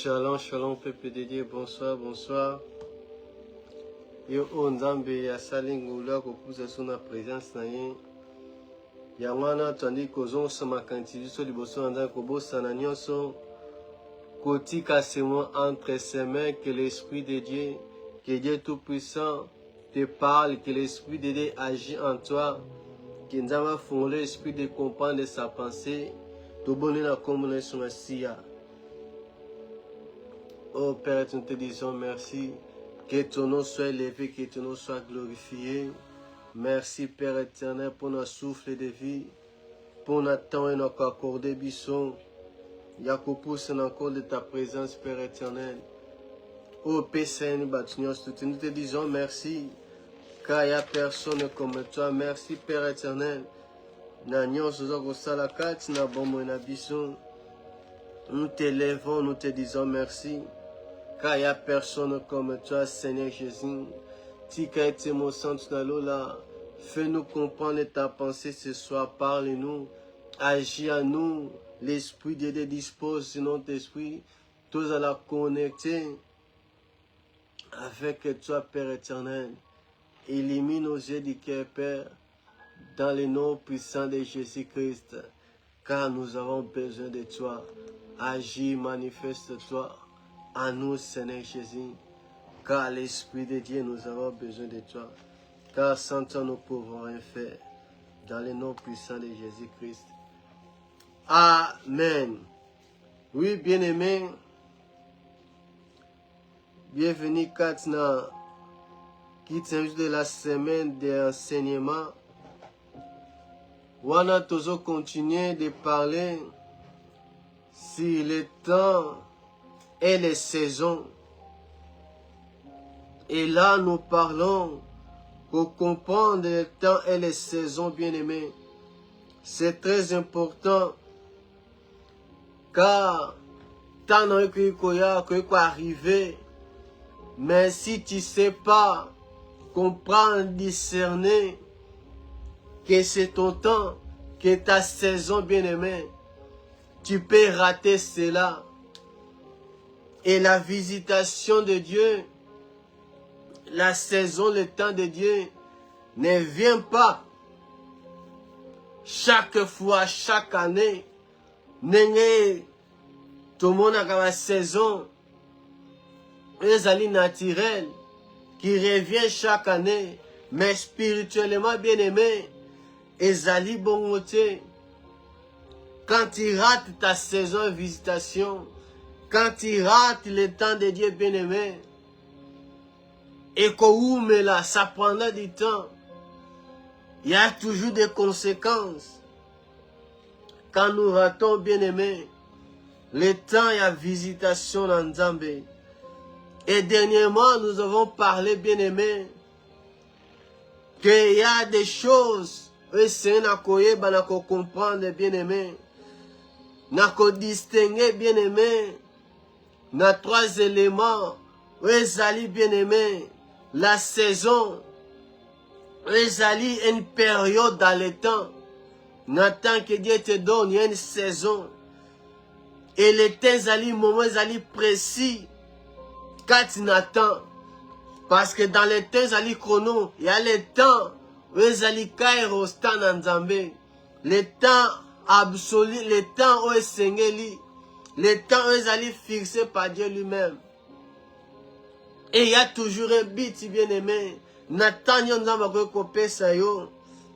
Shalom, shalom, peuple de Dieu, bonsoir, bonsoir. Yo Nzambe ya salingula kokuza sona présence na ye. Ya wana tandi kozon sama kanti so liboso nda ko bosana nyonso. Kotika seulement entre ses mains que l'Esprit de Dieu, que Dieu Tout-Puissant te parle, que l'Esprit de Dieu agit en toi, que Nzamba fonde l'Esprit de comprendre sa pensée, to bonne na commune sur la sia. Oh Père, nous te disons merci, que ton nom soit élevé, que ton nom soit glorifié. Merci Père éternel pour notre souffle de vie, pour notre temps et notre accordé bisson. Yakopus encore de ta présence, Père éternel. Oh PCN Batunios, nous te disons merci, car il n'y a personne comme toi. Merci Père éternel. Nous t'élèvons, nous te disons merci, car il n'y a personne comme toi, Seigneur Jésus. Tika et mon centre là, fais-nous comprendre ta pensée ce soir, parle-nous, agis à nous. L'Esprit de Dieu dispose de notre esprit, tous à la connecter avec toi, Père éternel. Élimine nos yeux du cœur, Père, dans le nom puissant de Jésus-Christ, car nous avons besoin de toi. Agis, manifeste-toi à nous, Seigneur Jésus, car l'Esprit de Dieu, nous avons besoin de toi, car sans toi, nous ne pouvons rien faire, dans le nom puissant de Jésus-Christ. Amen. Oui, bien-aimés, bienvenue Katna, qui tient de la semaine d'enseignement. On a toujours continué de parler sur le temps et les saisons. Et là, nous parlons pour comprendre le temps et les saisons, bien-aimés. C'est très important. Car, tant que tu arriver, mais si tu ne sais pas comprendre, discerner que c'est ton temps, que ta saison, bien-aimé, tu peux rater cela. Et la visitation de Dieu, la saison, le temps de Dieu, ne vient pas chaque fois, chaque année. Tout le monde a la saison, les alliés naturels qui revient chaque année, mais spirituellement bien aimé, les alliés bon côté. Quand tu rates ta saison de visitation, quand tu rates le temps de Dieu bien aimé, et que là, ça prendra du temps, il y a toujours des conséquences. Quand nous ratons, bien aimé, le temps et la visitation dans Nzambe. Et dernièrement, nous avons parlé, bien aimé, qu'il y a des choses, et c'est n'a qu'on comprendre, bien aimé, n'a qu'on distinguer, bien aimé, n'a trois éléments, les alliés, bien aimé, la saison, les alliés, une période dans le temps. N'attends que Dieu te donne, il y a une saison. Et les temps alliés, moments alliés précis, quand tu n'attends. Parce que dans les temps alliés chrono, il y a les temps où les alliés kairos temps en Zambé. Les temps absolus, les temps où les sengeli, les temps où les alliés fixés par Dieu lui-même. Et il y a toujours un but, bien aimé. N'attends yon zamba kwe kope sa yo.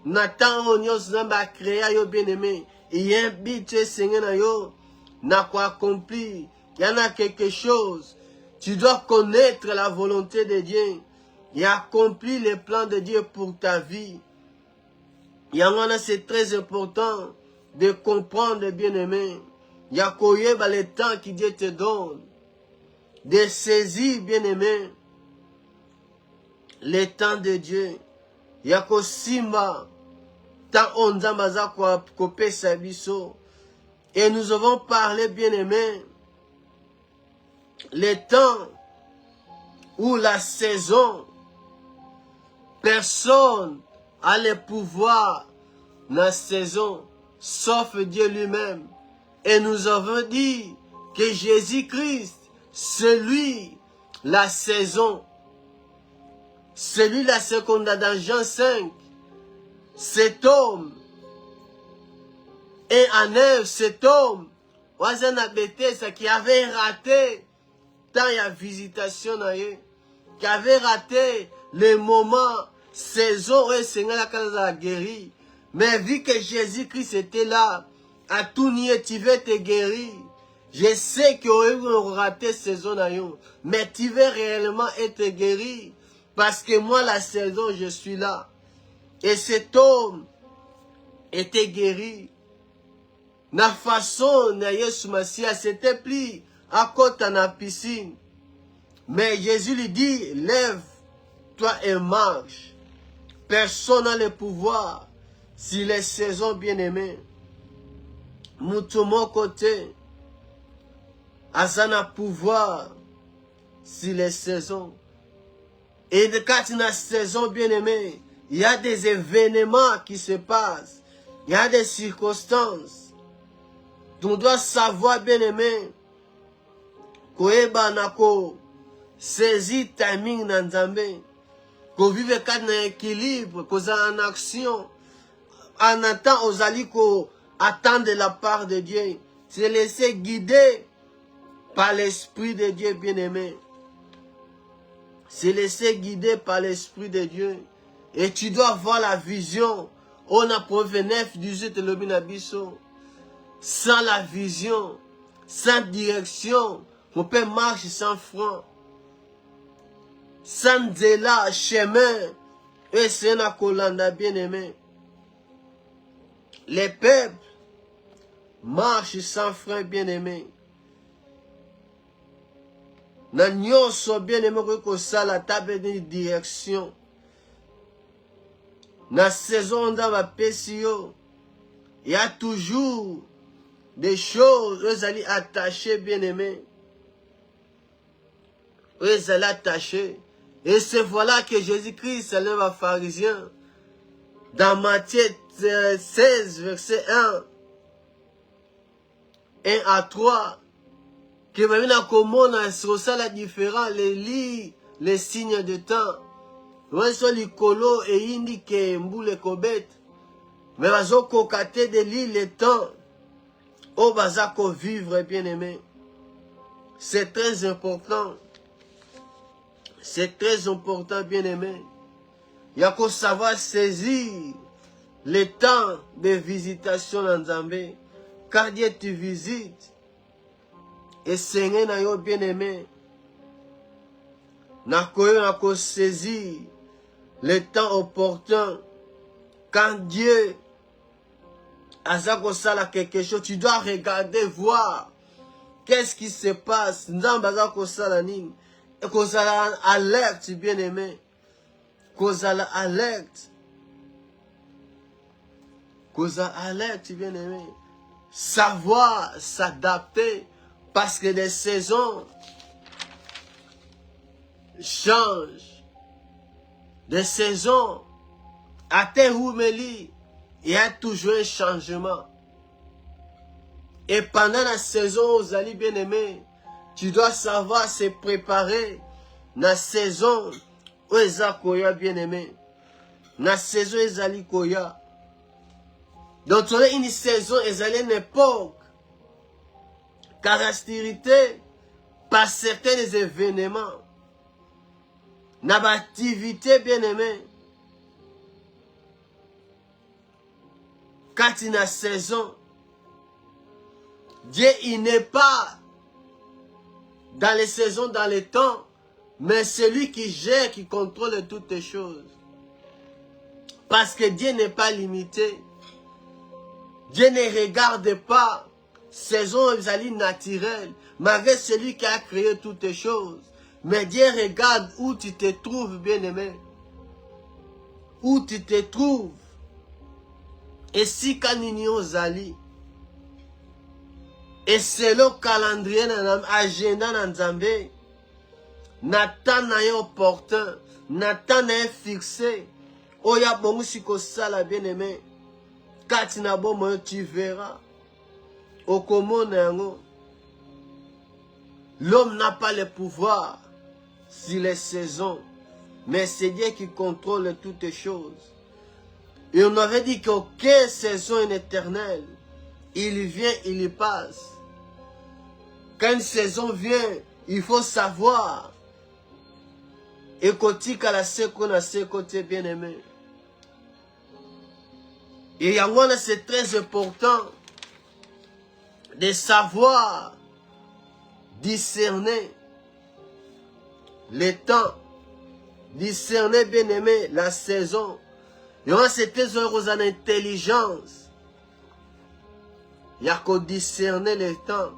N'attends yon zamba créa yo bien aimé. Il y a un but, tu es seigneur na yo. N'a quoi accompli. Il y en a quelque chose. Tu dois connaître la volonté de Dieu et accomplir les plans de Dieu pour ta vie. Il y en a, c'est très important de comprendre, bien aimé. Il y a le temps que Dieu te donne. De saisir, bien aimé, le temps de Dieu. Il y a Simba, tant on zambaza kope sabiso. Et nous avons parlé, bien aimé, le temps ou la saison, personne a le pouvoir dans la saison, sauf Dieu lui-même. Et nous avons dit que Jésus-Christ celui, la saison, celui, la seconde dans Jean 5, cet homme, et en œuvre, cet homme, qui avait raté, tant il y a visitation, qui avait raté les moments, saison où le Seigneur a guéri. Mais vu que Jésus-Christ était là, à tout nier, tu veux te guérir. Je sais qu'il y a raté saison, mais tu veux réellement être guéri. Parce que moi, la saison, je suis là. Et cet homme était guéri. La façon, c'était pris à côté de la piscine. Mais Jésus lui dit, lève-toi et marche. Personne n'a le pouvoir. Si les saisons bien-aimées, nous de mon côté, à pouvoir, si les saisons. Et quand il y a une saison bien-aimée, il y a des événements qui se passent. Il y a des circonstances. On doit savoir bien-aimé, qu'on saisir timing dans Nzambe, qu'on vive quand dans équilibre, qu'on est en action, en attendant aux alliés qu'on attend de la part de Dieu. Se laisser guider par l'Esprit de Dieu bien-aimé. Se laisser guider par l'Esprit de Dieu. Et tu dois avoir la vision. On a Proverbe 9, 18 le binabiso. Sans la vision, sans direction, on peut marcher sans frein. Sans délat, chemin, et c'est un colanda bien-aimé. Les peuples marchent sans frein bien-aimé. Nous sommes bien-aimés que ça la table de direction. Dans la saison dans la PCO, il y a toujours des choses, eux allaient attacher, bien-aimés. Eux allaient attacher. Et c'est voilà que Jésus-Christ s'élève à pharisien. Dans Matthieu 16, verset 1. 1 à 3. Que maintenant, comment on a ça la différence, les signes de temps. Ouais, sur les colos et indique mboule kobet. Mais vazo kokate de l'île le temps. Au bazako vivre, bien-aimé. C'est très important. C'est très important, bien-aimé. Il y a qu'à savoir saisir le temps de visitation en Zambé. Car Dieu te visite. Et Seigneur n'a yo bien-aimé. N'a qu'à saisir le temps opportun. Quand Dieu a quelque chose, tu dois regarder, voir qu'est-ce qui se passe. Et qu'on soit alerte, bien-aimé. Qu'on soit alerte. Qu'on soit alerte, bien-aimé. Savoir s'adapter. Parce que les saisons changent. Les saisons, à Tehoumeli, il y a toujours un changement. Et pendant la saison, aux alliés bien-aimés, tu dois savoir se préparer. La saison, où les Koya bien-aimés. La saison, les alliés Koya. Donc, on a une saison, les alliés une époque. Caractérisée par certains événements. N'a activité bien-aimée. Quand il y a saison, Dieu il n'est pas dans les saisons, dans les temps, mais celui qui gère, qui contrôle toutes les choses. Parce que Dieu n'est pas limité. Dieu ne regarde pas saison naturelle, malgré celui qui a créé toutes les choses. Mais Dieu regarde où tu te trouves, bien-aimé. Où tu te trouves. Et si Kanini Zali. Et c'est le calendrier, agenda dans Zambé. Nathan n'a opportun. Nathan n'a fixé. Oya bongo siko sala, bien-aimé. Quand tu n'as bon, tu verras. Au commun, L'homme n'a pas le pouvoir sur les saisons, mais c'est Dieu qui contrôle toutes choses. Et on avait dit qu'aucune saison n'est éternelle. Il vient, il y passe. Quand une saison vient, il faut savoir. Et côté qu'à la seconde, à ce côté bien aimé. Et c'est très important de savoir discerner les temps, discerner bien aimé la saison. Et c'est très heureux en intelligence. Il y a qu'à discerner les temps.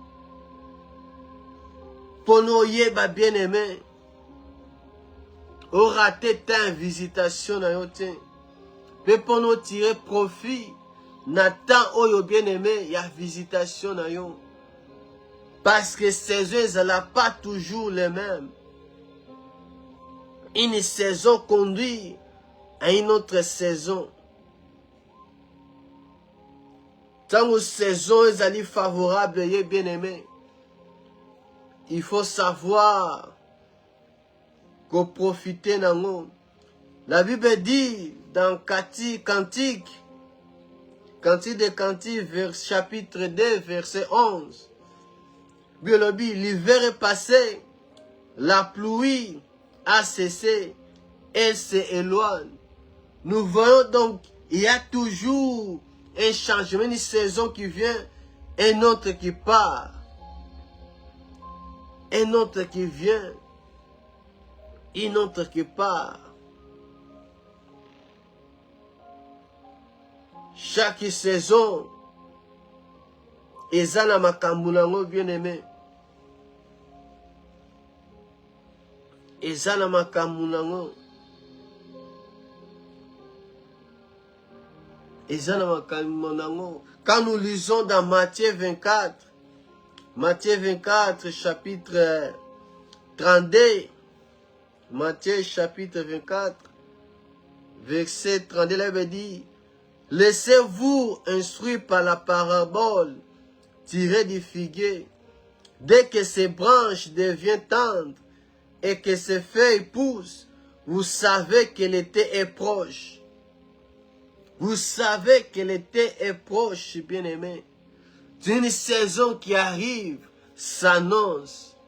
Pour nous bien aimé, au raté ta visitation dans yon temps. Mais pour nous tirer profit, Nathan oyo bien aimé, il y a visitation dans yon. Parce que ces saisons, elles ne sont pas toujours les mêmes. Une saison conduit à une autre saison. Tant que saison est favorable, bien aimé, il faut savoir qu'on profite d'en. La Bible dit dans Cantique de Cantique, chapitre 2, verset 11. L'hiver est passé, la pluie a cessé, elle s'éloigne. Nous voyons donc, il y a toujours un changement, une saison qui vient, un autre qui part. Un autre qui vient, une autre qui part. Chaque saison, ezala makambo nango bien aimé. Ezala makambo nango. Ezala makambo nango. Quand nous lisons dans Matthieu 24, chapitre 32, Matthieu chapitre 24, verset 32, là il dit, laissez-vous instruire par la parabole tirée du figuier. Dès que ses branches deviennent tendres et que ses feuilles poussent, vous savez que l'été est proche. Vous savez que l'été est proche, bien-aimé. Une saison qui arrive s'annonce.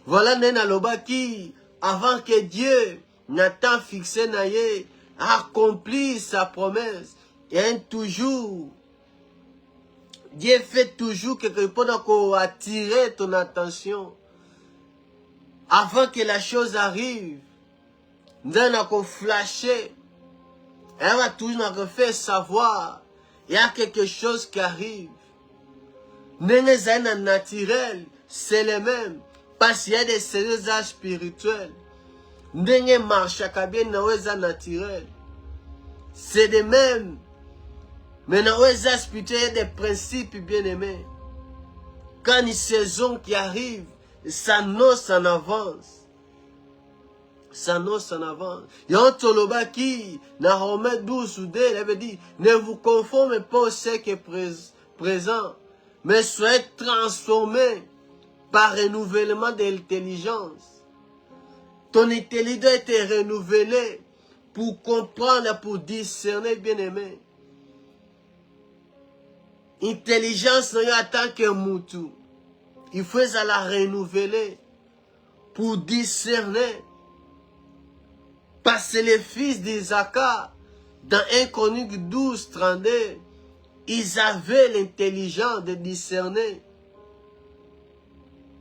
Voilà Nena Lobaki, avant que Dieu n'attend fixé naïe, accomplit sa promesse. Et toujours, Dieu fait toujours quelque chose pour attirer ton attention. Avant que la chose arrive, nous allons flasher. Elle va toujours nous faire savoir, il y a quelque chose qui arrive. Les naturel, c'est les mêmes. Parce qu'il y a des saisons spirituelles. Ndenge marche bien naturel. C'est les mêmes. Mais dans les spirituels, il y a des principes bien aimés. Quand une saison qui arrive, ça annonce en avance. Ça annonce en avance. Il y a un toloba qui, dans Romains 12 ou 2, il avait dit, ne vous conformez pas au siècle présent, mais soyez transformés par renouvellement de l'intelligence. Ton intelligence doit être renouvelée pour comprendre, pour discerner, bien aimé. Intelligence n'est pas tant que moutou. Il faut la renouveler pour discerner. Parce que les fils d'Isaac, dans 1 Chronique 12, 32, ils avaient l'intelligence de discerner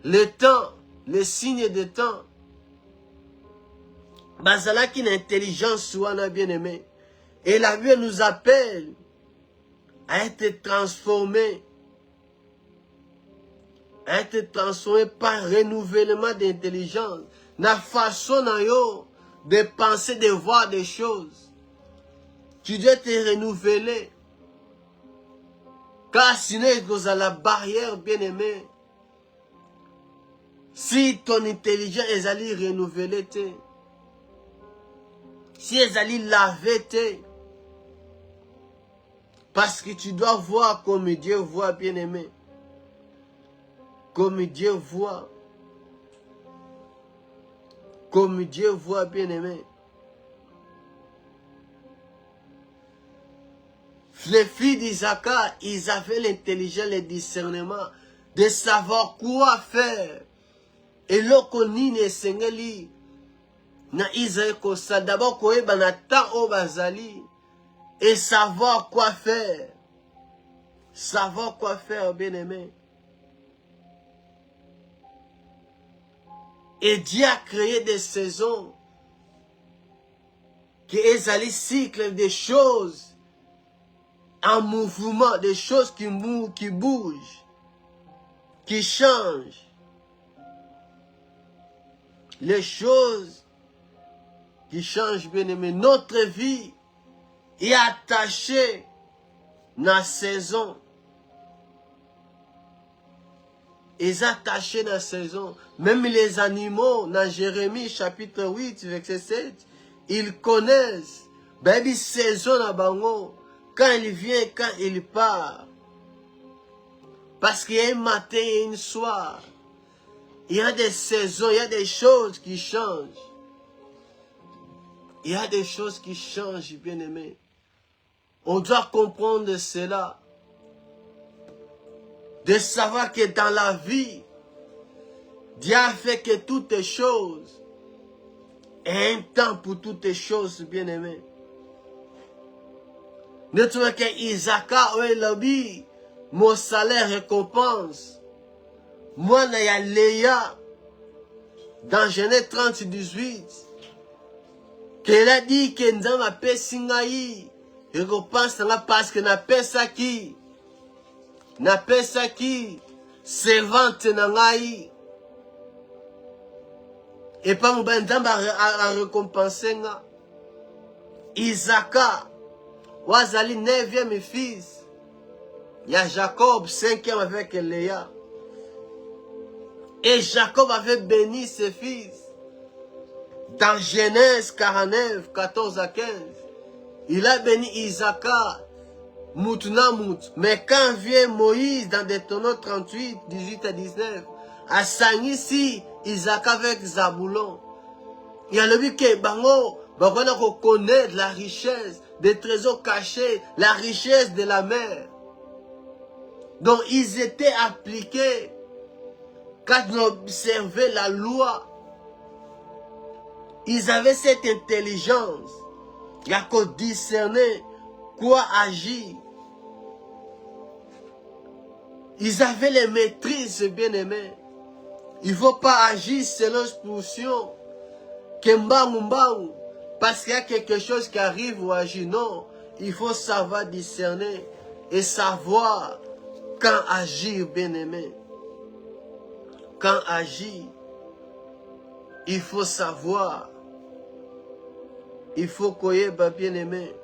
le temps, les signes de temps. Bazala qui n'a intelligence soit bien aimé. Et la Bible nous appelle à être transformés. À être transformés par renouvellement d'intelligence. La façon de penser, de voir des choses. Tu dois te renouveler. Car sinon, il y a la barrière, bien aimé. Si ton intelligence est allée renouveler, si elle est allée laver, parce que tu dois voir comme Dieu voit, bien aimé. Comme Dieu voit. Comme Dieu voit, bien-aimé. Les filles d'Isaac, ils avaient l'intelligence, le discernement de savoir quoi faire. Et lorsqu'on ne sengeli na Israël kosa d'abord koyeba na temps au bazali et savoir quoi faire. Savoir quoi faire, bien-aimé. Et Dieu a créé des saisons qui est allé cycle des choses en mouvement, des choses qui bougent, qui changent. Les choses qui changent, bien aimé. Notre vie est attachée dans la saison. Ils attachés dans la saison. Même les animaux, dans Jérémie chapitre 8, verset 7, ils connaissent. Baby saison à Bango. Quand il vient, quand il part. Parce qu'il y a un matin et un soir. Il y a des saisons, il y a des choses qui changent. Il y a des choses qui changent, bien-aimé. On doit comprendre cela. De savoir que dans la vie, Dieu a fait que toutes les choses, et un temps pour toutes les choses, bien-aimé. Nous trouvons que Isaac a eu mon salaire récompense. Moi, il y a Léa, dans Genèse 30, 18, qu'elle a dit que nous avons appelé Singaï, récompense parce que nous avons appelé ça qui, servante nangai. Et pas nous avons récompensé Isaac, Wazali 9e fils. Il y a Jacob 5e avec Léa. Et Jacob avait béni ses fils. Dans Genèse 49, 14 à 15. Il a béni Isaac, Moutnamout. Mais quand vient Moïse dans Deutéronome 38, 18 à 19, à Sangisi, Isaac avec Zaboulon. Il y a le but que Bango, on connaît la richesse, des trésors cachés, la richesse de la mer. Donc ils étaient appliqués quand on observait la loi. Ils avaient cette intelligence. Il y a qu'on discernait quoi agir. Ils avaient les maîtrises, bien-aimés. Il ne faut pas agir selon expulsion. Parce qu'il y a quelque chose qui arrive ou agir. Non, il faut savoir discerner et savoir quand agir, bien-aimé. Quand agir, il faut savoir. Il faut koyeba, bien-aimé.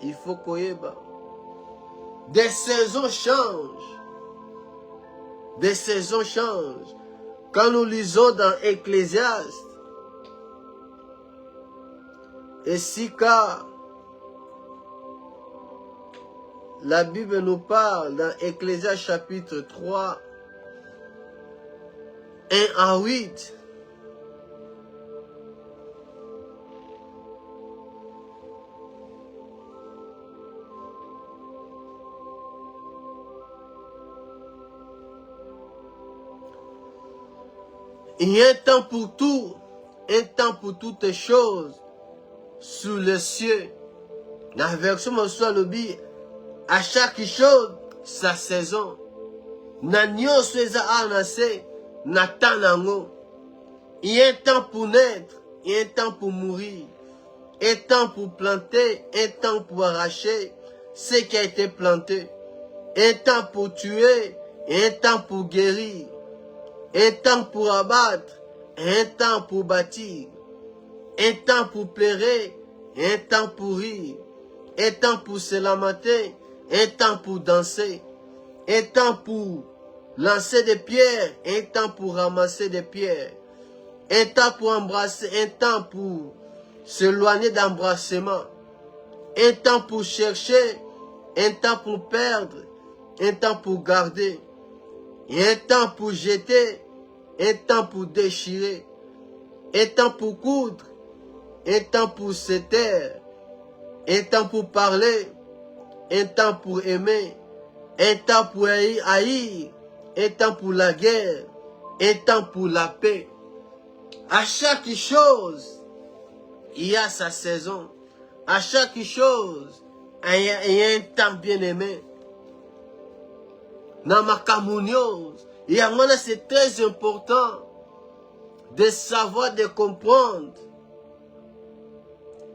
Il faut koyeba. Des saisons changent. Des saisons changent. Quand nous lisons dans Ecclésiaste, et si car la Bible nous parle dans Ecclésiaste chapitre 3, 1 à 8. Il y a un temps pour tout, un temps pour toutes les choses sous le ciel. La version mensuelle le dit, à chaque chose, sa saison. Nanyo sweza anase, natanango. Il y a un temps pour naître, il y a un temps pour mourir. Un temps pour planter, un temps pour arracher ce qui a été planté. Un temps pour tuer, un temps pour guérir. Un temps pour abattre, un temps pour bâtir, un temps pour pleurer, un temps pour rire, un temps pour se lamenter, un temps pour danser, un temps pour lancer des pierres, un temps pour ramasser des pierres, un temps pour embrasser, un temps pour s'éloigner d'embrassement, un temps pour chercher, un temps pour perdre, un temps pour garder, Il y a un temps pour jeter, un temps pour déchirer, un temps pour coudre, un temps pour se taire, un temps pour parler, un temps pour aimer, un temps pour haïr, un temps pour la guerre, un temps pour la paix. À chaque chose, il y a sa saison. À chaque chose, il y a un temps bien aimé. Dans ma communion, c'est très important de savoir, de comprendre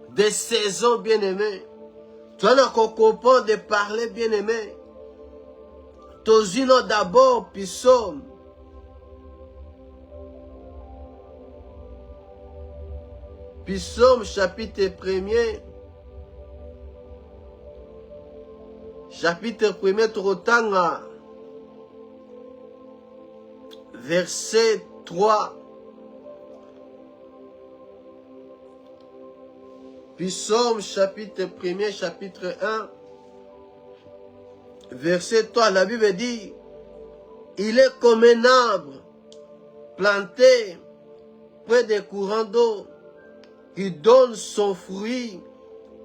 des saisons bien aimées. Tu as encore comprendre de parler bien aimé. Tozino d'abord, puis somme. Psaume chapitre 1er. Chapitre 1er Trotanga. Verset 3. Psaume chapitre 1er, chapitre 1. Verset 3. La Bible dit, il est comme un arbre planté près des courants d'eau, qui donne son fruit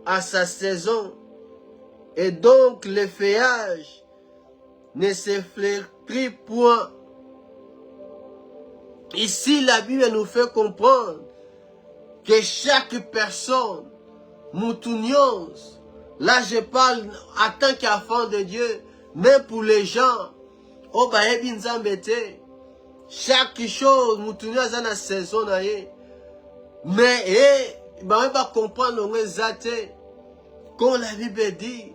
à sa saison, et donc le feuillage ne se flétrit point. Ici, la Bible nous fait comprendre que chaque personne, moutunions, là je parle en tant qu'enfant de Dieu, même pour les gens, oh bah chaque chose, moutunions a une saison. Mais, on va comprendre comme la Bible dit,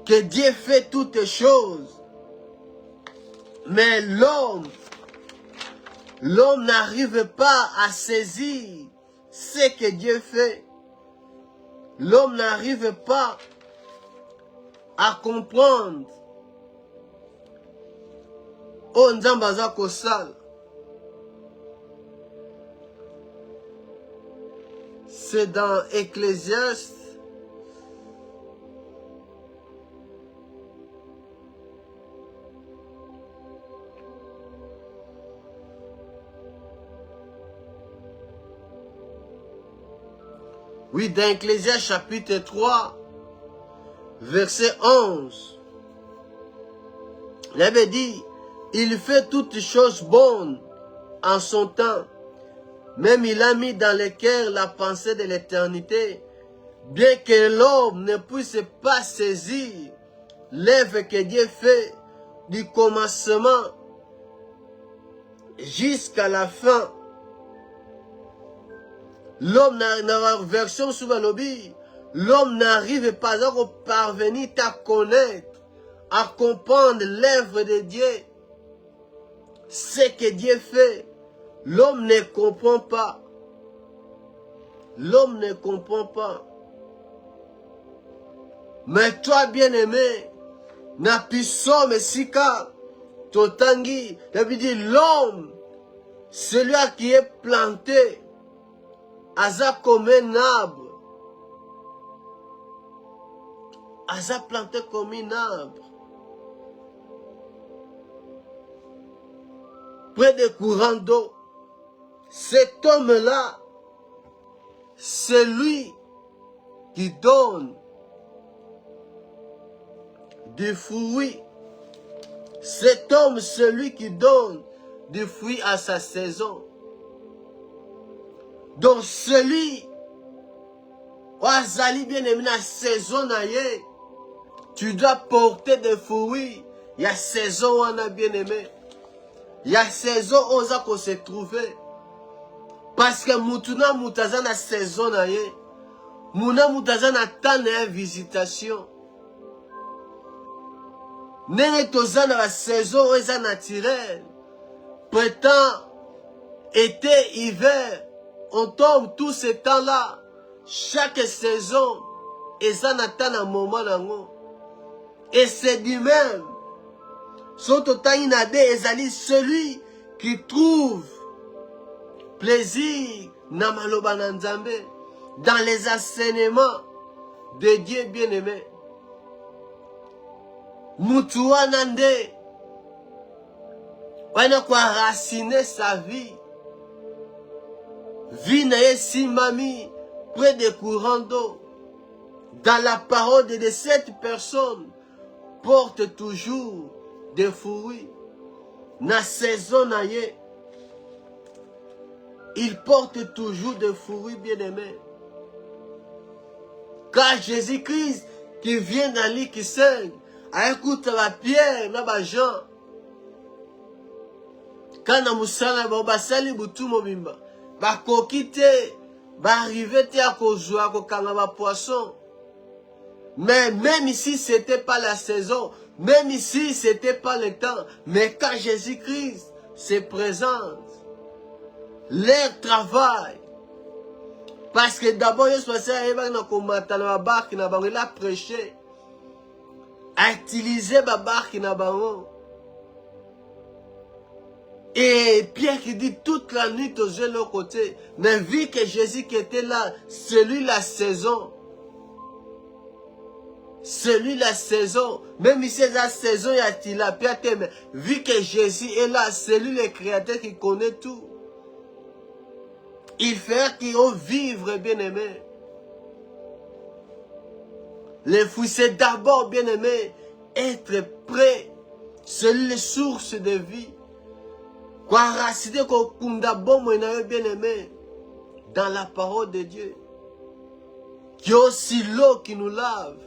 que Dieu fait toutes choses. Mais l'homme n'arrive pas à saisir ce que Dieu fait. L'homme n'arrive pas à comprendre. Oh, Nzambaza Kosal. C'est dans Ecclésiaste. Oui, dans Ecclésiaste chapitre 3, verset 11. Il avait dit, il fait toutes choses bonnes en son temps. Même il a mis dans le cœur la pensée de l'éternité, bien que l'homme ne puisse pas saisir l'œuvre que Dieu fait du commencement jusqu'à la fin. L'homme dans la version sous la lobby, l'homme n'arrive pas à parvenir à connaître, à comprendre l'œuvre de Dieu, ce que Dieu fait. L'homme ne comprend pas. L'homme ne comprend pas. Mais toi, bien-aimé, na pisome sika, totangi, David dit l'homme, celui qui est planté, aza comme un arbre. Aza planté comme un arbre. Près des courants d'eau. Cet homme-là, c'est lui qui donne du fruit. Cet homme, celui qui donne du fruit à sa saison. Donc celui, Oazali bien aimé la saison naïe, tu dois porter des fruits. Il y a saison où on a bien aimé. Il y a saison où on s'est trouvé. Parce que Moutuna Moutaza na saison naïe. Mouna Moutaza na temps de visitation. Nene toza na la saison où est naturel. Printemps, été, hiver. On tombe tous ces temps-là. Chaque saison, et ça n'attend un moment nango. Et c'est du même. Son total inadé ezali celui qui trouve plaisir na maloba na Nzambe, dans les enseignements de Dieu bien-aimé. Mutua nande On a quoi raciner sa vie. Vie n'a si mamie près des courants d'eau. Dans la parole de cette personne porte toujours des fruits. Na saison naïe, il porte toujours des fruits bien-aimés. Car Jésus-Christ qui vient dans l'île qui saigne, a écouté la pierre, na Jean. Quand na musala ba sali butu mobimba, ba kokite, ba arriver te a kozwa ko kanga ba poisson. Mais même ici, c'était pas la saison. Même ici, c'était pas le temps. Mais quand Jésus-Christ se présente, leur travail. Parce que d'abord, il a prêché. A utilisé la barque. Et Pierre qui dit toute la nuit aux yeux de l'autre côté. Mais vu que Jésus qui était là, celui la saison. Celui la saison, même ici la saison, il y a tilapia, mais vu que Jésus est là, c'est lui le créateur qui connaît tout. Il fait qu'ils vont vivre, bien-aimé. Le fruit, c'est d'abord, bien-aimé, être prêt. C'est les sources de vie. Quoi raciner comme d'abord, bien-aimé, dans la parole de Dieu. Qui est aussi l'eau qui nous lave.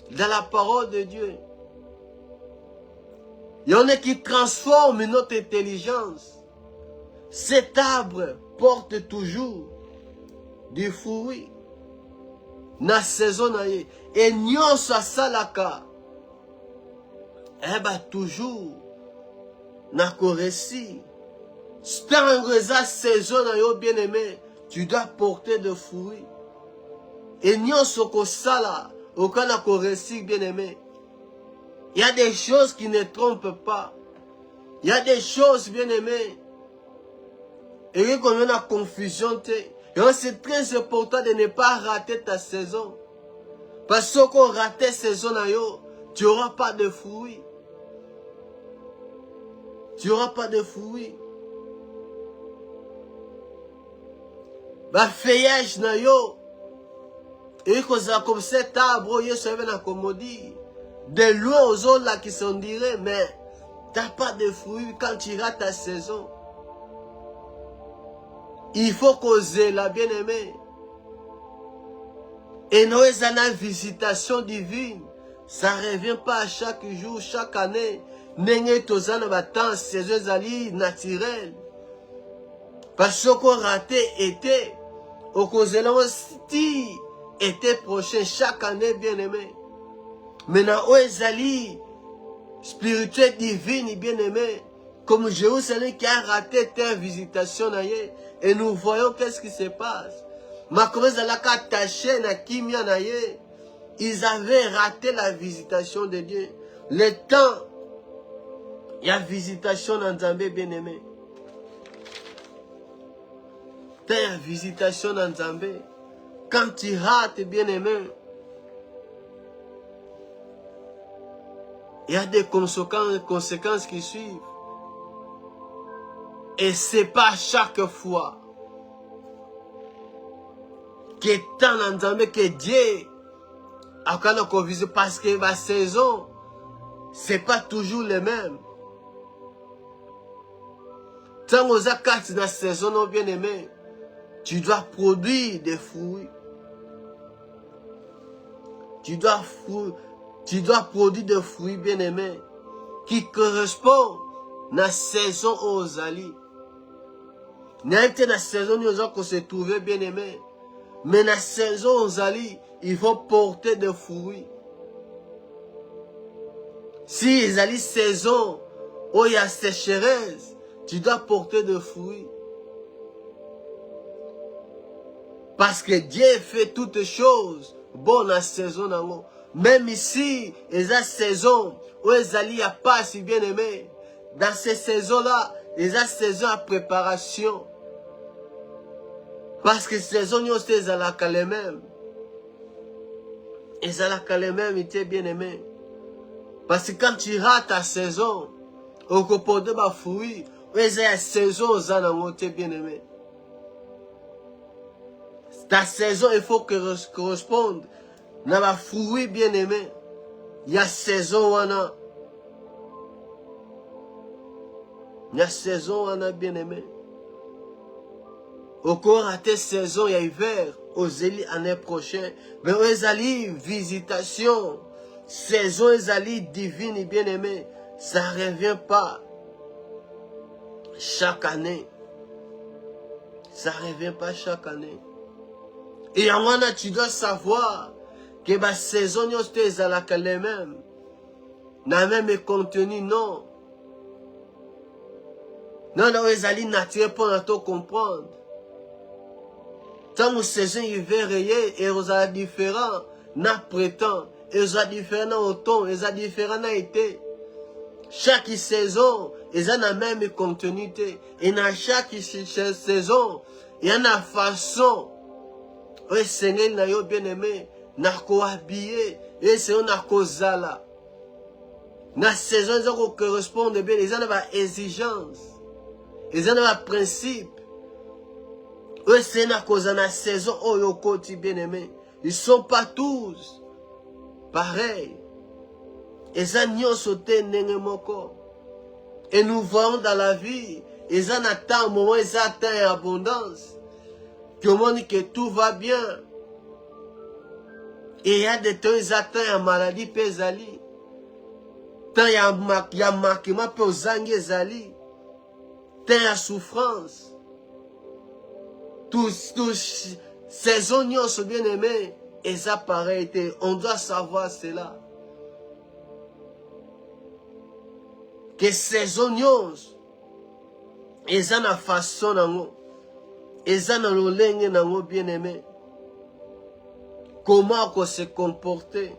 Dans la parole de Dieu. Il y en a qui transforment notre intelligence. Cet arbre porte toujours du fruit. Na saison naïe. Et nyon sa salaka. Eh ben toujours. Na koresi. Stangreza saison naïe bien aimé. Tu dois porter de fruits. Et nyon soko sala. Aucun récit bien-aimé. Il y a des choses qui ne trompent pas. Il y a des choses bien-aimées. Et qu'on a une confusion. Et c'est très important de ne pas rater ta saison. Parce qu'on rate ta saison, tu n'auras pas de fruits. Tu n'auras pas de fruits. Bah, feuillage, et comme cet arbre, il se vient accommoder. De loin aux autres là qui sont dirés, mais tu n'as pas de fruits quand tu rates ta saison. Il faut causer la bien-aimée. Et nous avons une visitation divine. Ça ne revient pas à chaque jour, chaque année. N'est pas temps, saison ali naturelle. Parce qu'on raté était. Au cause de l'hostie. Été prochain, chaque année, bien-aimé. Maintenant, Oezali, spirituel, divine, bien-aimé, comme Jérusalem qui a raté ta visitation, et nous voyons qu'est-ce qui se passe. Ma commence à la attaché na kimia naye, ils avaient raté la visitation de Dieu. Le temps, il y a visitation dans Zambé, bien-aimé. Il y a visitation dans Zambé. Quand tu rates, bien-aimé, il y a des conséquences qui suivent. Et ce n'est pas chaque fois que tant d'ensemble que Dieu a quand visé parce que la saison, ce n'est pas toujours le même. Tant aux actes de la saison, bien-aimé, tu dois produire des fruits. Tu dois produire des fruits bien-aimés qui correspondent à la saison aux alliés. N'a pas la saison où on se trouvait bien-aimé. Mais la saison aux alliés, il faut porter des fruits. Si les alliés saison où il y a sécheresse, tu dois porter des fruits. Parce que Dieu fait toutes choses bonnes à saison. Même ici, il y a saison où les alliés n'ont pas si bien aimé. Dans ces saisons-là, il y a saison à préparation. Parce que saison, il y a les mêmes. Et ça les mêmes, il était bien aimé. Parce que quand tu rates ta saison, okoporte ba fruit, eza ya saison oza nango te bien-aimé. Ta saison, il faut que corresponde na ba fruit bien-aimé. Ya saison wana. Ya saison wana bien-aimé. Oko raté saison ya hiver, ozeli année prochaine, mais ezali visitation, saison ezali divine bien-aimé, ça revient pas chaque année. Ça revient pas chaque année. Et en wana tu dois savoir que ba saison nyonso te ezalaka les mêmes. Na même contenu non. Non, non, ezali naturel pour na to comprendre. Tant saison hiver et ozala différent na printemps, eza différent na automne, eza différent na été. Chaque saison, eza na même contenu te. Et na chaque saison, il y a une façon. Oui, Seigneur, na yo bien-aimé, na ko habillé, et c'est na ko zala. Na saison, eza ko correspondre bien, eza na ba exigence, eza na ba principe. Oui, c'est na cause de la saison, oh, yo koti bien-aimé. Ils sont pas tous pareils. Eza nyonso te ndenge moko. Et nous voyons dans la vie, eza na temps, moment, eza temps et abondance. Comment dit que tout va bien. Et il y a des temps, eza temps et maladie pe ezali. Temps ya makima pe ozangi ezali. Temps ya souffrance. Tous, saison nyonso bien-aimé, eza pareil te. On doit savoir cela. Que saison nyonso, eza na façon nango, eza na lolenge nango bien-aimé. Comment qu'on se comporter,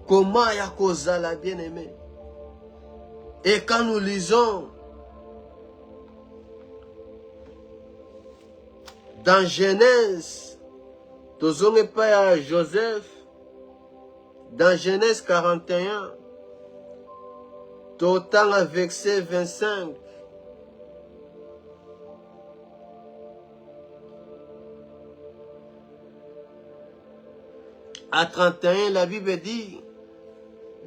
comment ya kozala bien-aimé. Et quand nous lisons dans Genèse, tozonge pa ya Joseph, dans Genèse 41, totanga verset 25. À 31, la Bible dit,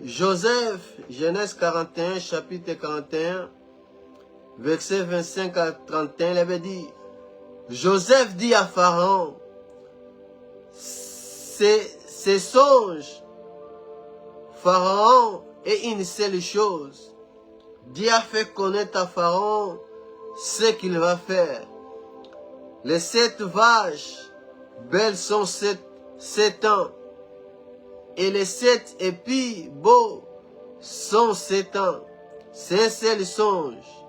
Joseph, Genèse 41, chapitre 41, verset 25 à 31, la Bible dit, Joseph dit à Pharaon, ces songes, Pharaon est une seule chose. Dieu a fait connaître à Pharaon ce qu'il va faire. Les 7 vaches belles sont 7 ans. Et les 7 épis beaux sont 7 ans. C'est un seul songe.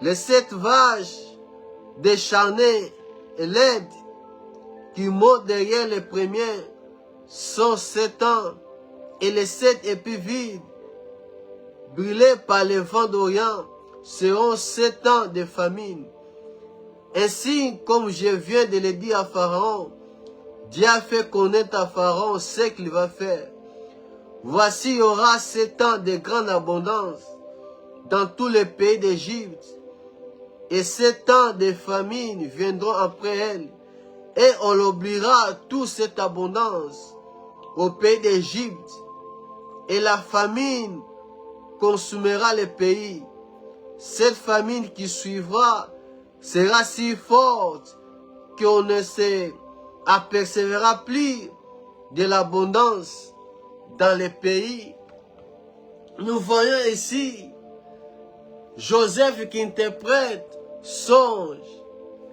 Les 7 vaches décharnées et laides qui montent derrière les premiers sont 7 ans. Et les 7 épis vides, brûlés par le vent d'Orient, seront 7 ans de famine. Ainsi, comme je viens de le dire à Pharaon, Dieu a fait connaître à Pharaon ce qu'il va faire. Voici, il y aura 7 ans de grande abondance dans tous les pays d'Égypte. Et 7 ans de famine viendront après elle. Et on oubliera toute cette abondance au pays d'Égypte. Et la famine consumera le pays. Cette famine qui suivra sera si forte qu'on ne s'apercevra plus de l'abondance dans le pays. Nous voyons ici Joseph qui interprète songe.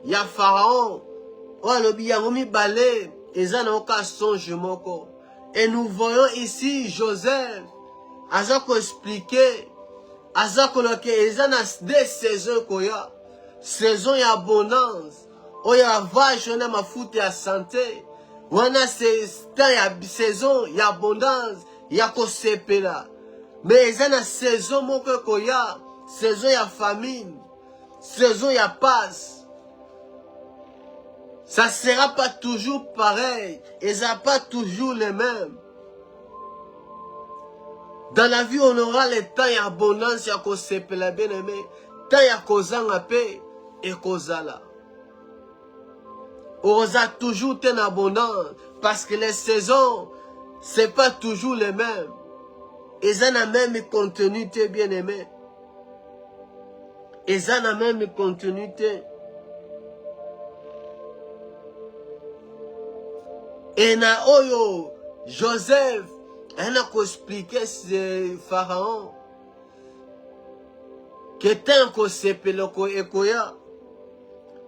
Il y a Pharaon. Et nous voyons ici Joseph. Azako expliquer. Azako loke. Ils ont des saisons koya. Saison y abondance. Oya vache on a ma foute ya santé. On a saison y abondance. Ya ko sepela. Mais ils ont une saison moko koya. Saison ya famine. Saison ya passe. Ça ne sera pas toujours pareil. Et ça ne sera pas toujours les mêmes. Dans la vie, on aura le temps et abondance, il y a qu'on s'épelle bien aimé. Tant il y a qu'on a paix et qu'on a là. On a toujours une abondance parce que les saisons, c'est pas toujours les mêmes. Ils ont la même continuité, bien aimé. Ils ont la même continuité. Et na oyo, Joseph, elle a expliqué ce pharaon que tant qu'on s'épelle et koya,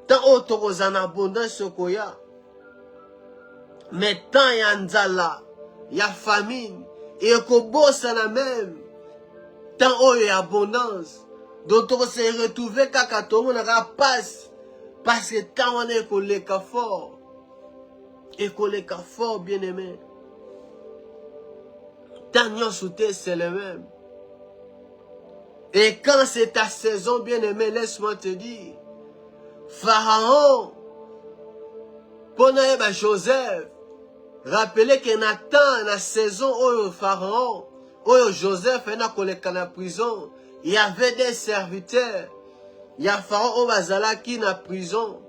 tant qu'on en abondance koya, mais tant y a nzala, y a famine, et qu'on bosse la même, tant oyo y a abondance, donc on se retrouve kaka tout le monde passe, parce que tant on est collé fort, et collé fort bien aimé. Tant yon soute c'est le même. Et quand c'est ta saison bien aimé, laisse-moi te dire, Pharaon, pendant Joseph, rappelez que Nathan, la saison où Pharaon, où Joseph est dans la prison, il y avait des serviteurs. Il y a Pharaon où qui dans la prison.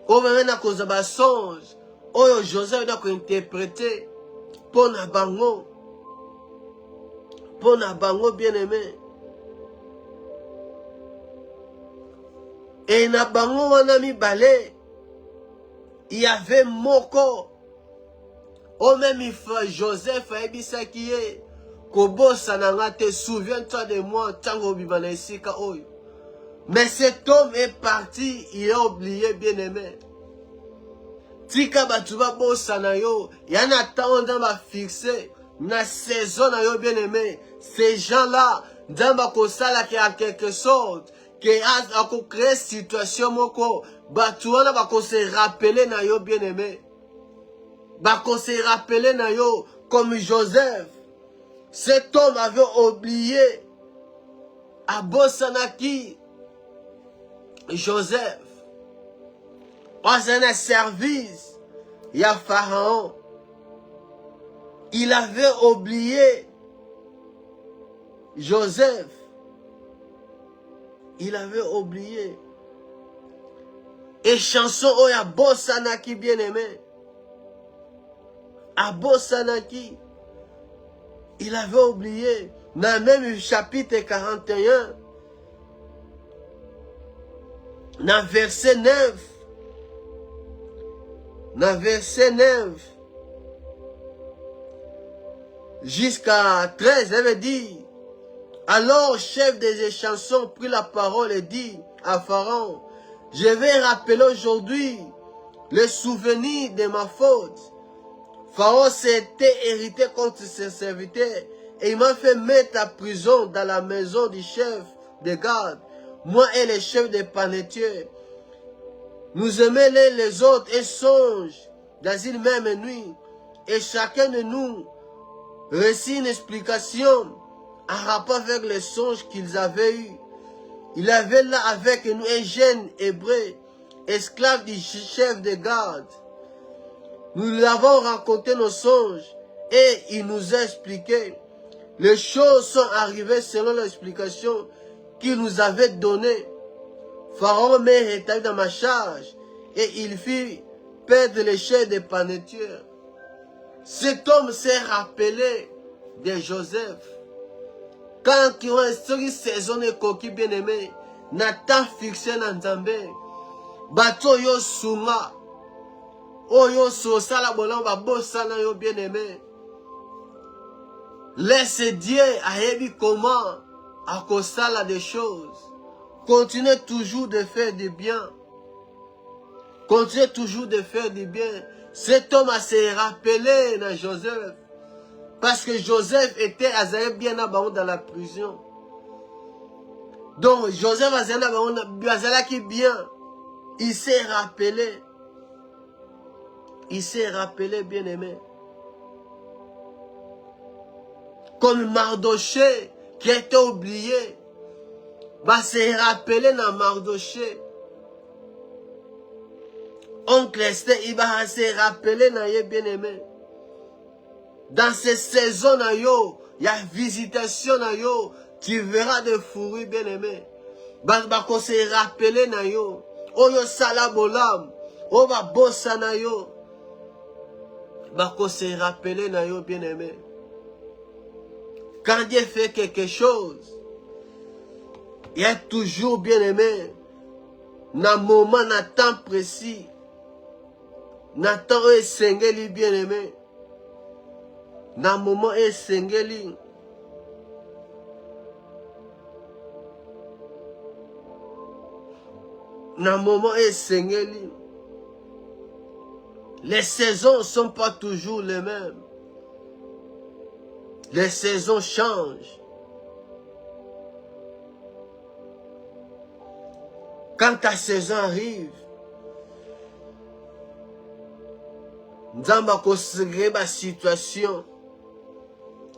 Où même dans le songe, où Joseph a interprété pour na bango bien aimé. Et na bango wana mi balé, il y avait moko. Oh même il faut Joseph a ebisa qui est. Kobo sanangate, souviens-toi de moi, tango bibana isika oyo. Mais cet homme est parti, il a oublié bien aimé. Tika batuba bo sanayo, yana taonda ba fixé, na saison na yo bien aimé. Ces gens-là, dans ba kosala qui a quelque sorte, qui a créé situation moko, batuana ba ko se rappeler na yo bien aimé. Ba ko se rappeler na yo comme Joseph. Cet homme avait oublié à Bossanaki Joseph. Dans un service, il y a Pharaon. Il avait oublié Joseph. Il avait oublié. Et chanson, oh, il y a Bossanaki bien aimé. À Bossanaki. Il avait oublié. Dans le même chapitre 41, dans verset 9, jusqu'à 13, elle veut dire, alors chef des chansons prit la parole et dit à Pharaon, je vais rappeler aujourd'hui le souvenir de ma faute. Pharaon s'était hérité contre ses serviteurs et il m'a fait mettre à prison dans la maison du chef de garde, moi et les chefs des panetiers. Nous aimons les autres et songe dans une même nuit. Et chacun de nous récit une explication en rapport avec les songes qu'ils avaient eus. Il avait là avec nous un jeune hébreu, esclave du chef de garde. Nous lui avons raconté nos songes et il nous a expliqué. Les choses sont arrivées selon l'explication qu'il nous avait donnée. Pharaon m'est rétabli dans ma charge et il fit perdre les chefs des panetiers. Cet homme s'est rappelé de Joseph. Quand il y a une saison de coquilles bien aimé, Nathan fixé dans Nzambé, bateau yo sunga, oyo sosala bolamba bosana yo bien aimé. Laisse Dieu ayebi comment à kosala des choses. Continuez toujours de faire du bien. Continuez toujours de faire du bien. Cet homme a se rappelé dans Joseph. Parce que Joseph était bien dans la prison. Donc Joseph qui bien. Il s'est rappelé. Il s'est rappelé bien aimé. Comme Mardoché qui a été oublié. Va se rappeler dans Mardoché. Oncle Esther, il va se rappeler dans bien aimé. Dans ces saisons, il y a visitation na yo, tu verras des fruits bien-aimés. Bako se rappeler na yo, oyo sala bolam, o ba bossa na yo. Bako se rappeler na yo bien-aimé. Quand Dieu fait quelque chose, il y a toujours bien-aimé, dans moment, dans temps précis, dans temps esengeli bien-aimé, dans moment esengeli. Dans moment esengeli. Les saisons ne sont pas toujours les mêmes. Les saisons changent. Quand ta saison arrive, Nzamba ko segre ba situation,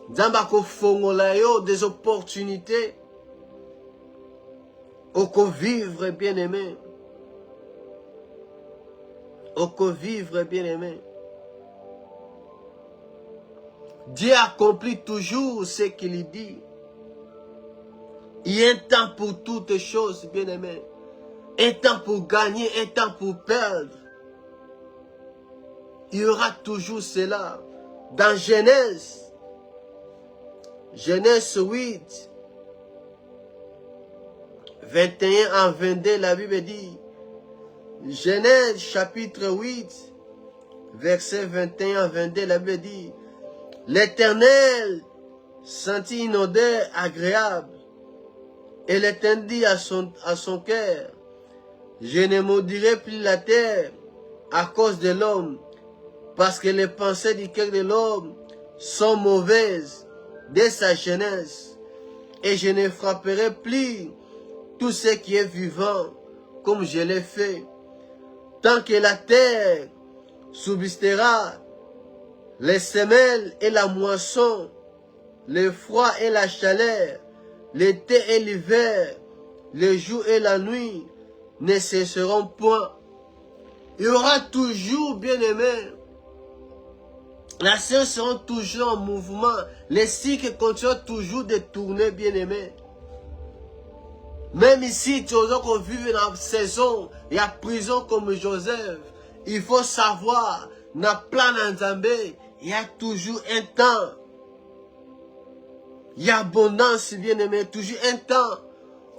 Nzamba ko fongola yo des opportunités, oko vivre bien-aimé, oko vivre bien-aimé. Dieu accomplit toujours ce qu'il dit. Il y a un temps pour toutes choses, bien-aimé. Un temps pour gagner, un temps pour perdre. Il y aura toujours cela. Dans Genèse 8, 21 à 22, la Bible dit, Genèse chapitre 8, verset 21 à 22, la Bible dit, l'Éternel sentit une odeur agréable, et l'Éternel dit à son cœur, je ne maudirai plus la terre à cause de l'homme, parce que les pensées du cœur de l'homme sont mauvaises dès sa jeunesse, et je ne frapperai plus tout ce qui est vivant comme je l'ai fait. Tant que la terre subsistera, les semelles et la moisson, le froid et la chaleur, l'été et l'hiver, le jour et la nuit ne cesseront point. Il y aura toujours, bien-aimés, la science sera toujours en mouvement, les cycles continuent toujours de tourner, bien-aimés. Même ici, tu as vivre dans la saison, il y a prison comme Joseph. Il faut savoir, dans le plan d'Anzambé, il y a toujours un temps. Il y a abondance, bien-aimé, toujours un temps.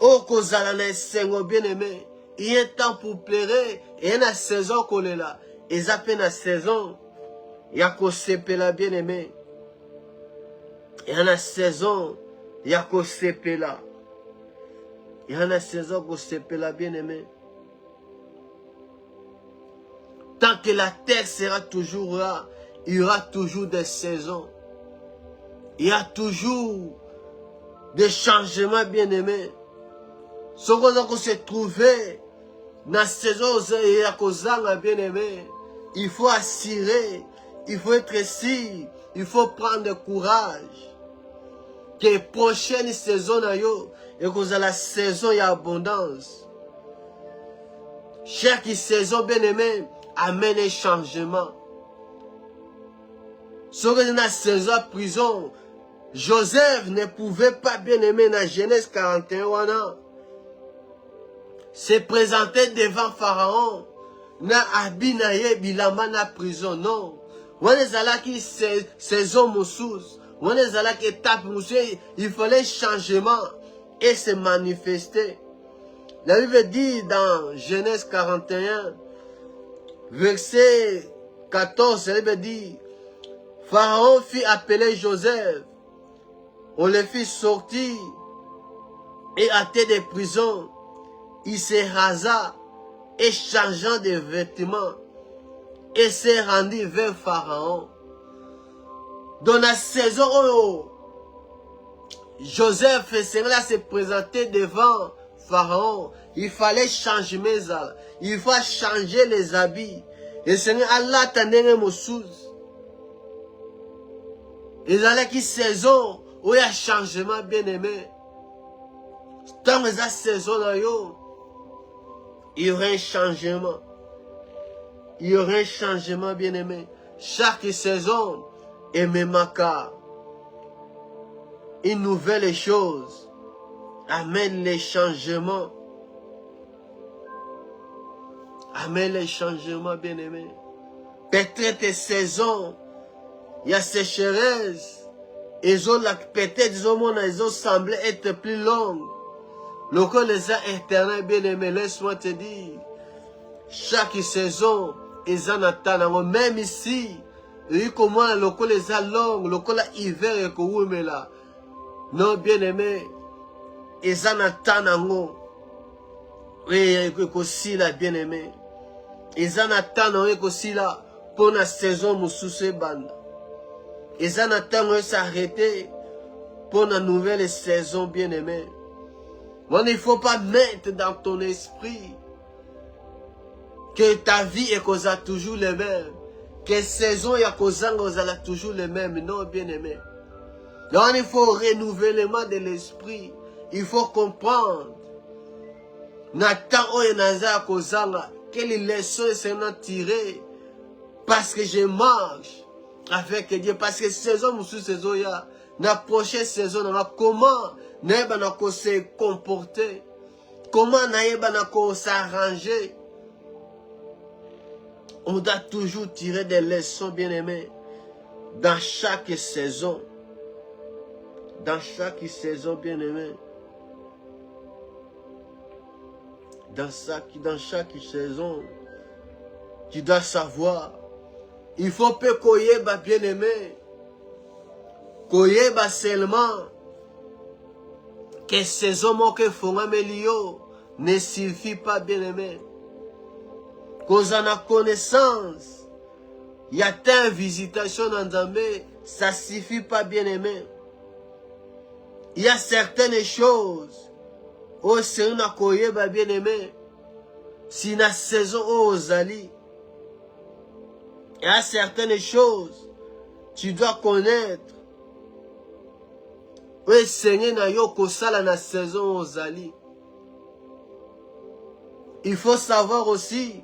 Oh, Kozalane Sengo, bien-aimé. Il y a un temps pour pleurer, et il y a une saison qu'on est là. Et ça fait une saison. Il y a qu'on s'épée là, bien-aimé. Il y a une saison, il y a qu'on s'épée là. Il y a une saison qu'on s'épée là, bien-aimé. Tant que la terre sera toujours là, il y aura toujours des saisons. Il y a toujours des changements, bien-aimés. Ce qu'on se trouver dans la saison où il y a des bien-aimés, il faut assurer, il faut être sûr, il faut prendre courage. Que la prochaine saison, et que la saison, il y a abondance. Chaque saison, bien-aimé, amène un changement. Si on est dans la saison de prison, Joseph ne pouvait pas, bien-aimé, dans Genèse 41 ans, se présenter devant Pharaon, na abinaye bilama na prison, non. Wane zalaki saison moussous, wane zalaki étape moussous, il fallait changement et se manifester. La Bible dit dans Genèse 41, verset 14, la Bible dit, Pharaon fit appeler Joseph, on le fit sortir et hâter des prisons. Il se rasa et changeant de vêtements et s'est rendu vers Pharaon. Dans la saison où Joseph se présenter devant Pharaon, il fallait changer mes habits. Il faut changer les habits. Et Seigneur Allah t'en moussous. Et dans la saison où il y a changement bien-aimé. Dans la saison là, il y aura un changement. Il y aura un changement bien-aimé. Chaque saison est même cas. une nouvelle chose amène les changements. Amène les changements, bien-aimés. Peut-être des saisons, il y a sécheresse. Peut-être ils ont semblé être plus longues. Le corps les a éternels, bien-aimés. Laisse-moi te dire, chaque saison, ils en attendent. Même ici, il comment le corps les a longues, le corps l'hiver et que là. Non, bien-aimés, ils en attendent. Oui, aussi là, bien-aimés. Ils en attendent aussi là pour la saison moussousse bande. Ils en attendent s'arrêter pour la nouvelle saison, bien-aimés. Mais il ne faut pas mettre dans ton esprit que ta vie est toujours les mêmes. Que saison est toujours les mêmes. Non, bien-aimés. Donc il faut renouvellement de l'esprit. Il faut comprendre. Quelle leçon est tirée parce que je marche avec Dieu. Parce que saison sous saison, la prochaine saison, comment nous allons se comporter, comment nous allons s'arranger. On doit toujours tirer des leçons, bien-aimés, dans chaque saison. Dans chaque saison, bien-aimés. Dans chaque saison, tu dois savoir. Il faut pas koyeba, bien-aimé. Koyeba seulement que saison que font amélior ne suffit pas, bien-aimé. Cause en a connaissance, il y a tant visitation dans Zambé, ça suffit pas, bien-aimé. Il y a certaines choses. Oh, c'est une koyeba, bien-aimé. Si la saison aux ali. Il y a certaines choses, tu dois connaître. Oui, Seigneur, na yo kosala na saison aux ali. Il faut savoir aussi,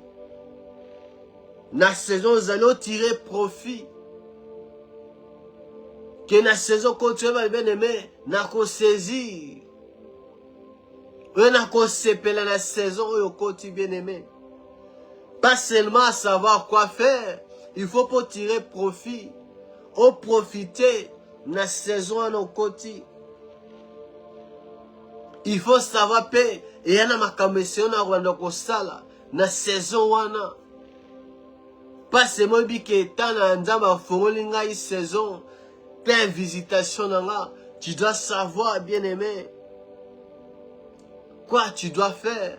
na saison aux ali, tirer profit. Que na saison continue, bien aimé, na ko saisir. Oui, na ko sepela na saison au côté bien aimé. Pas seulement savoir quoi faire. Il faut pas tirer profit. Ou profiter de la saison à nos côtés. Il faut savoir payer. Et il y a ma commission à la saison. Pas seulement que tant d'anzama fongolinga une saison. Plein visitation. Tu dois savoir, bien aimé. Quoi tu dois faire.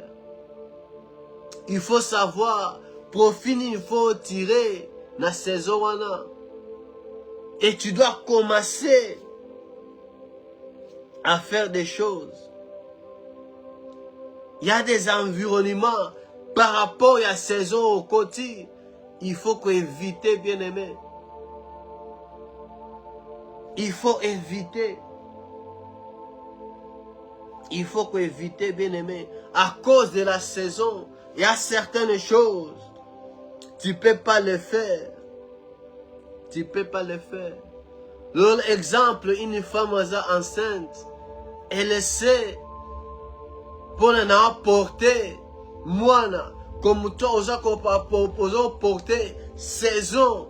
Il faut savoir. Profit, il faut tirer la saison. Et tu dois commencer à faire des choses. Il y a des environnements par rapport à la saison au côté. Il faut éviter, bien aimé. Il faut éviter. Il faut éviter, bien aimé. À cause de la saison, il y a certaines choses. Tu ne peux pas le faire. Tu ne peux pas le faire. L'exemple, une femme enceinte, elle sait pour la porter, moi, comme toi, on porter saison,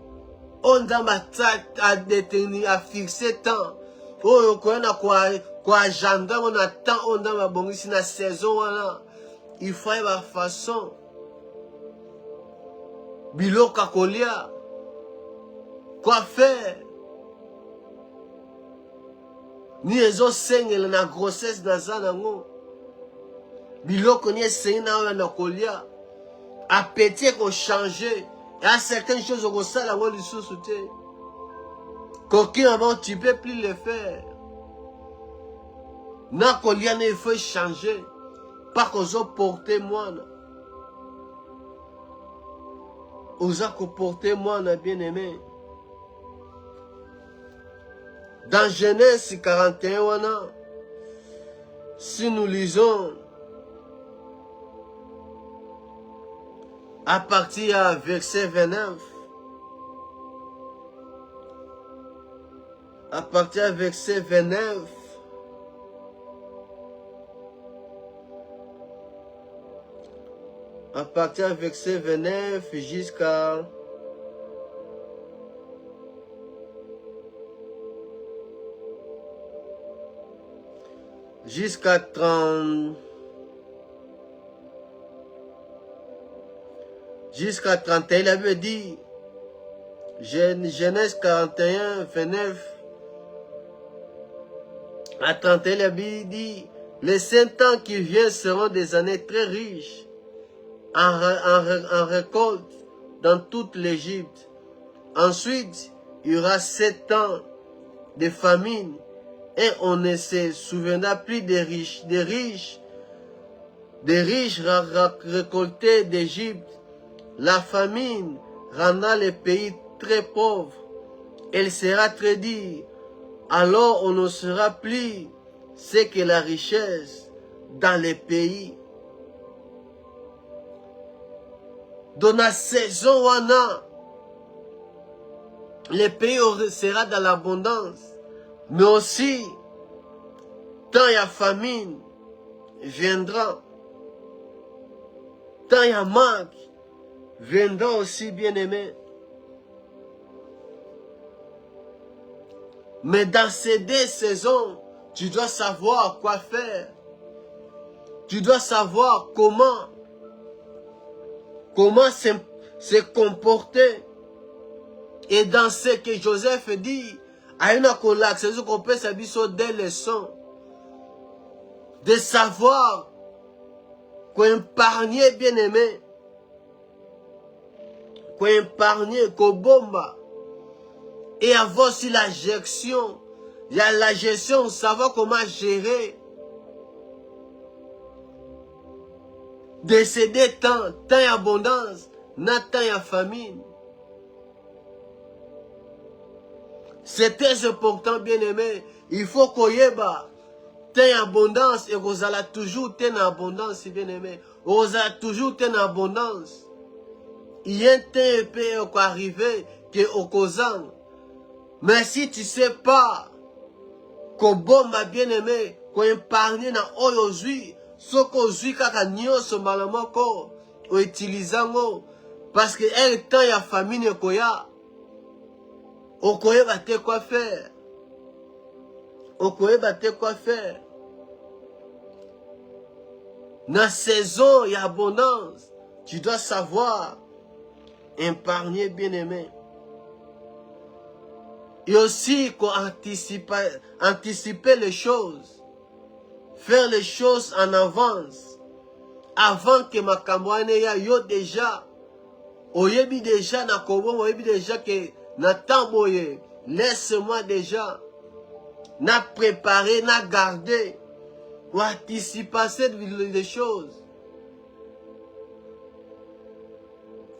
on a ma tête à détenir, à fixer temps. Oh, on a quoi agenda, on attend, on a ma bonne ici, la saison, il faut la façon. Bilo kakolia. Quoi faire? Ni ezo sengel na grossesse na zanango. Biloko ni esengi na na kolia. Appétit ko changer. Il y a certaines choses au sala ngo lisusu te. Coquin avant tu peux plus le faire. Na kolia ne faut changer. Pas qu'on porter moi. Osa ko porter moi na bien aimé. Dans Genèse 41, si nous lisons à partir du verset 29, à partir du verset 29. À partir du verset 29 jusqu'à 30. Jusqu'à 31, il avait dit, Genèse 41, 29, à 31, il avait dit, les 5 ans qui viennent seront des années très riches en récolte dans toute l'Égypte. Ensuite, il y aura 7 ans de famine et on ne se souviendra plus des riches récoltés d'Égypte. La famine rendra le pays très pauvre. Elle sera très dure. Alors on ne sera plus ce que la richesse dans les pays. Dans la saison wana, le pays sera dans l'abondance. Mais aussi, quand il y a famine, viendra. Quand il y a manque, viendra aussi, bien-aimé. Mais dans ces 2 saisons, tu dois savoir quoi faire. Tu dois savoir comment se comporter. Et dans ce que Joseph dit, à une accolade, c'est ce qu'on peut s'habiller sur des leçons. De savoir qu'on épargne, bien-aimé. Qu'on épargne, qu'on bombe. Et avoir aussi la gestion. Il y a la gestion, savoir comment gérer. De ces 2 temps, temps et abondance, n'a temps et famine. C'est très important, bien-aimé. Il faut qu'on y ait temps et abondance et vous allez toujours en abondance, bien-aimé. Vous allez toujours en abondance. Il y a un temps qui peut arriver qui est au causant. Mais si tu ne sais pas qu'on bombe, bien-aimé, qu'on épargne dans aujourd'hui, ce qu'on joue kaka nyonso malamoko ou utilisant parce que un temps il y a famine koya okoye bate quoi faire. Okoye bate quoi faire. Dans la saison il y a abondance, tu dois savoir épargner, bien-aimé. Et aussi qu'on anticiper les choses. Faire les choses en avance. Avant que ma campagne yo déjà. Oyebi déjà na kobo, oyebi déjà que na tamboye. Laisse-moi déjà. Na préparer, na garder. Ou anticiper les choses.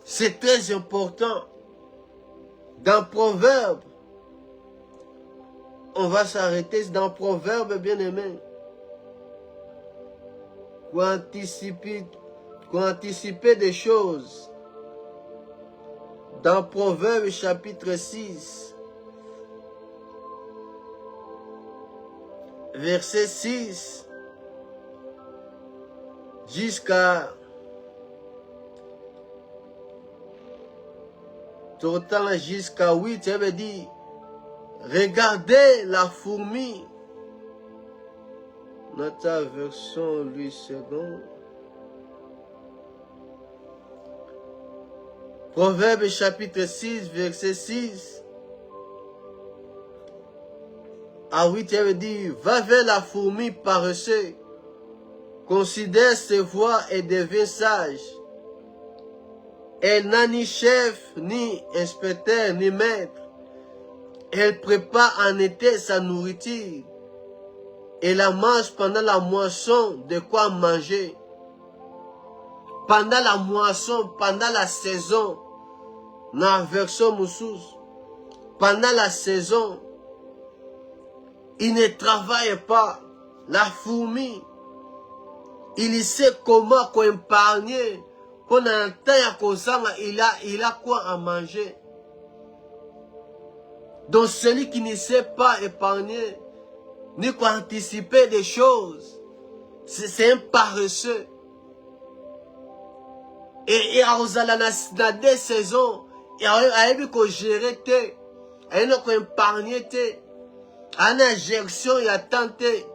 C'est très important. Dans Proverbe, on va s'arrêter dans Proverbe, bien-aimé. Pour anticiper des choses. Dans Proverbe chapitre 6, verset 6, jusqu'à total jusqu'à 8, ça veut dire, regardez la fourmi. Notre version 8 secondes. Proverbe chapitre 6, verset 6. À 8, elle veut dire, va vers la fourmi paresseuse, considère ses voies et deviens sage. Elle n'a ni chef, ni inspecteur, ni maître. Elle prépare en été sa nourriture. Et la mange pendant la moisson de quoi manger. Pendant la moisson, pendant la saison. Dans la version Moussous. Pendant la saison. Il ne travaille pas. La fourmi. Il sait comment qu'on épargne. Pendant un temps, il a quoi à manger. Donc celui qui ne sait pas épargner, ni anticiper des choses, c'est un paresseux. Et dans des saisons, il a gérer, il a épargné, en injection, il y a tenté,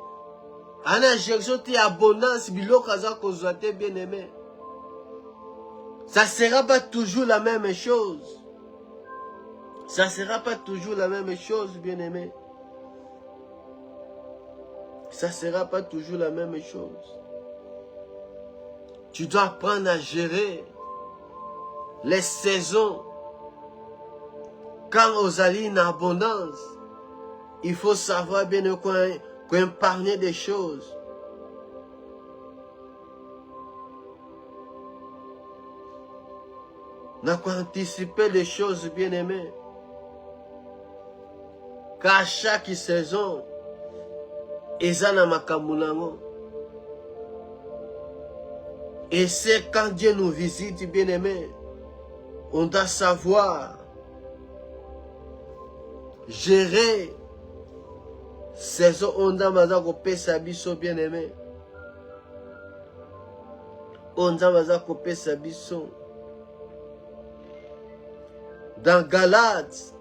en injection, il y a abondance, bien aimé. Ça ne sera pas toujours la même chose. Ça ne sera pas toujours la même chose, bien aimé. Ça ne sera pas toujours la même chose. Tu dois apprendre à gérer les saisons. Quand on a une abondance, il faut savoir bien qu'on épargne des choses. On a anticipé les choses, bien aimées. Car chaque saison, Ezana Makamunango. Et c'est quand Dieu nous visite, bien aimé, on doit savoir gérer saison. On doit mazakope sabiso, bien aimé. On doit mazakope sabiso. Dans Galates,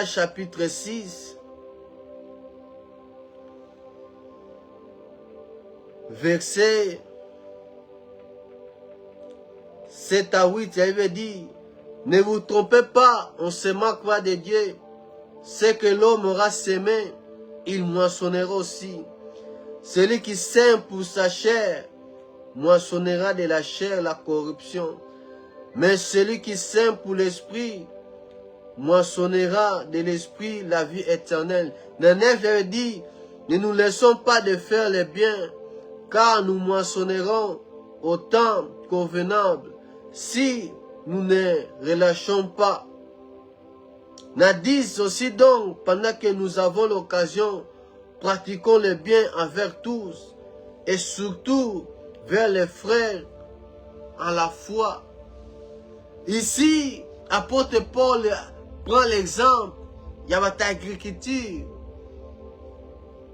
chapitre 6, verset 7 à 8, il avait dit, ne vous trompez pas, on ne se moque pas de Dieu. Ce que l'homme aura semé, il moissonnera aussi. Celui qui sème pour sa chair, moissonnera de la chair la corruption. Mais celui qui sème pour l'esprit, moissonnera de l'esprit la vie éternelle. Dans 9, j'avais dit, ne nous laissons pas de faire le bien, car nous moissonnerons au temps convenable si nous ne relâchons pas. N'a dit aussi donc, pendant que nous avons l'occasion, pratiquons le bien envers tous, et surtout vers les frères en la foi. Ici, apôtre Paul prend l'exemple, il y a votre agriculture.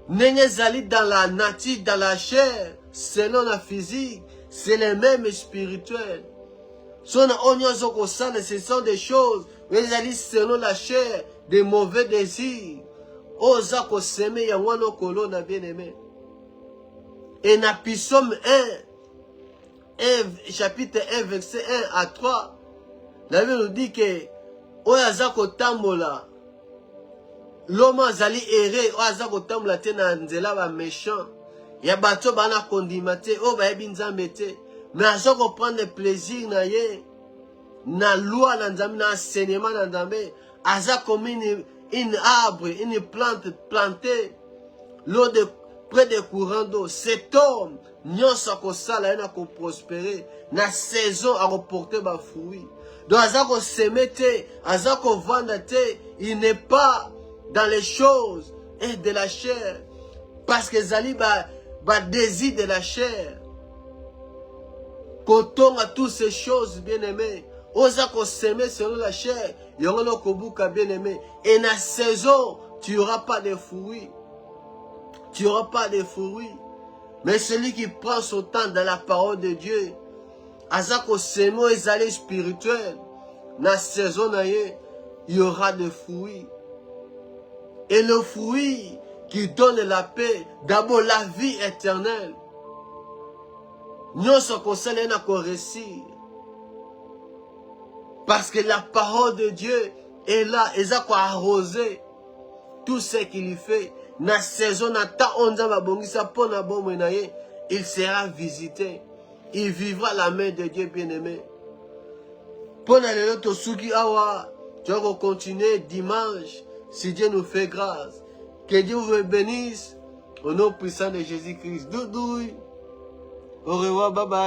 N'est-ce dans la nature, dans la chair, selon la physique, c'est les mêmes spirituels. Ce sont des choses, selon la chair, des mauvais désirs. Osako seme yangwano kolona bien aimé. Et na Psaume 1, chapitre 1, verset 1 à 3, la Bible nous dit que Oyazako tambola, l'homme azali erré, Oyazako tambola te na nzela ba méchant. Ya bato bana kondimate, o ba ebinzambe te. Mais azako prendre plaisir na ye, na loi na nzambe, na enseignement na nzambe, azako une arbre, une plante plantée, près des courants d'eau. Cet homme, nyonso akosala ena ko prospérer, na saison a reporter ba fruits. Donc azako semer te, azako vendre te, il n'est pas dans les choses et de la chair, parce que zali ba désir de la chair. Quand à toutes ces choses, bien aimées, osako semer selon la chair, yongono kobuka bien aimé. Et na saison, tu n'auras pas de fruits. Tu n'auras pas de fruits. Mais celui qui prend son temps dans la parole de Dieu, azako semo ezali spirituel, na saison naye, il y aura des fruits. Et le fruit qui donne la paix, d'abord la vie éternelle. Nous sommes concernés à réussir. Parce que la parole de Dieu est là, et ça quoi arroser tout ce qu'il fait. Na saison na ta onza babongisa pona bomenaye, il sera visité. Il vivra la main de Dieu bien-aimé. Pona le to suki awa, tu vas continuer dimanche si Dieu nous fait grâce. Que Dieu vous bénisse au nom puissant de Jésus-Christ. Doudouille. Au revoir, bye bye.